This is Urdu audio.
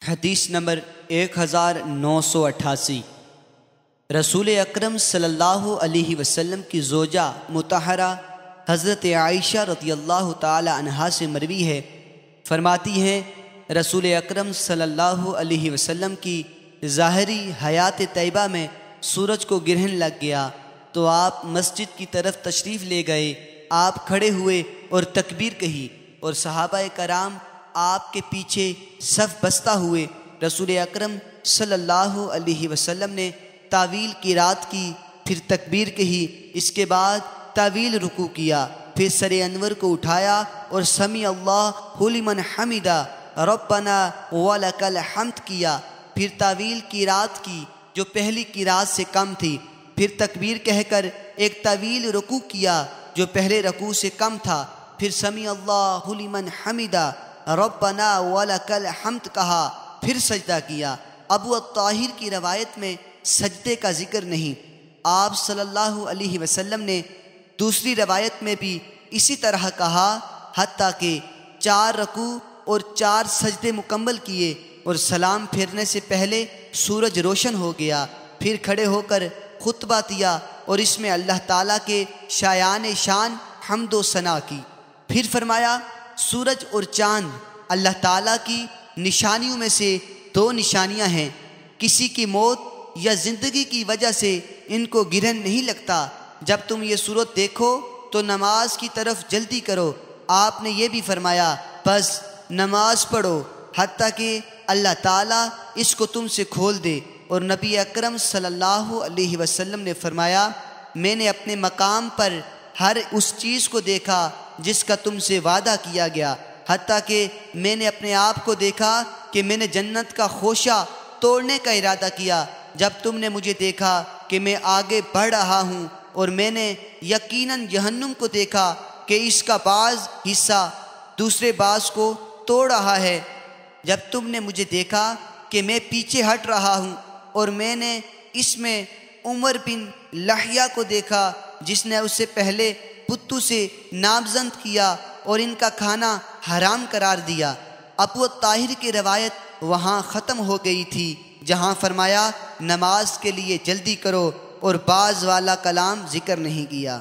حدیث نمبر 1988۔ رسول اکرم صلی اللہ علیہ وسلم کی زوجہ مطہرہ حضرت عائشہ رضی اللہ تعالی عنہا سے مروی ہے، فرماتی ہیں رسول اکرم صلی اللہ علیہ وسلم کی ظاہری حیات طیبہ میں سورج کو گرہن لگ گیا تو آپ مسجد کی طرف تشریف لے گئے۔ آپ کھڑے ہوئے اور تکبیر کہی اور صحابہ کرام آپ کے پیچھے صف بستہ ہوئے۔ رسول اکرم صلی اللہ علیہ وسلم نے طویل قرات کی، پھر تکبیر کہی، اس کے بعد طویل رکوع کیا، پھر سر انور کو اٹھایا اور سمیع اللہ لمن حمدہ ربنا ولک الحمد کیا، پھر طویل قرات کی جو پہلی قرات سے کم تھی، پھر تکبیر کہہ کر ایک طویل رکوع کیا جو پہلے رکوع سے کم تھا، پھر سمیع اللہ لمن حمدہ ربنا ولک الحمد کہا، پھر سجدہ کیا۔ ابو الطاہر کی روایت میں سجدے کا ذکر نہیں۔ آپ صلی اللہ علیہ وسلم نے دوسری روایت میں بھی اسی طرح کہا، حتیٰ کہ 4 رکوع اور 4 سجدے مکمل کیے اور سلام پھیرنے سے پہلے سورج روشن ہو گیا، پھر کھڑے ہو کر خطبہ دیا اور اس میں اللہ تعالیٰ کے شایان شان حمد و ثنا کی۔ پھر فرمایا، سورج اور چاند اللہ تعالیٰ کی نشانیوں میں سے 2 نشانیاں ہیں، کسی کی موت یا زندگی کی وجہ سے ان کو گرہن نہیں لگتا۔ جب تم یہ صورت دیکھو تو نماز کی طرف جلدی کرو۔ آپ نے یہ بھی فرمایا، بس نماز پڑھو حتیٰ کہ اللہ تعالیٰ اس کو تم سے کھول دے۔ اور نبی اکرم صلی اللہ علیہ وسلم نے فرمایا، میں نے اپنے مقام پر ہر اس چیز کو دیکھا جس کا تم سے وعدہ کیا گیا، حتیٰ کہ میں نے اپنے آپ کو دیکھا کہ میں نے جنت کا خوشہ توڑنے کا ارادہ کیا جب تم نے مجھے دیکھا کہ میں آگے بڑھ رہا ہوں، اور میں نے یقیناً جہنم کو دیکھا کہ اس کا بعض حصہ دوسرے بعض کو توڑ رہا ہے۔ جب تم نے مجھے دیکھا کہ میں پیچھے ہٹ رہا ہوں، اور میں نے اس میں عمر بن لحیہ کو دیکھا جس نے اس سے پہلے بتوں سے نامزد کیا اور ان کا کھانا حرام قرار دیا۔ ابو الطاہر کی روایت وہاں ختم ہو گئی تھی جہاں فرمایا، نماز کے لیے جلدی کرو، اور بعض والا کلام ذکر نہیں کیا۔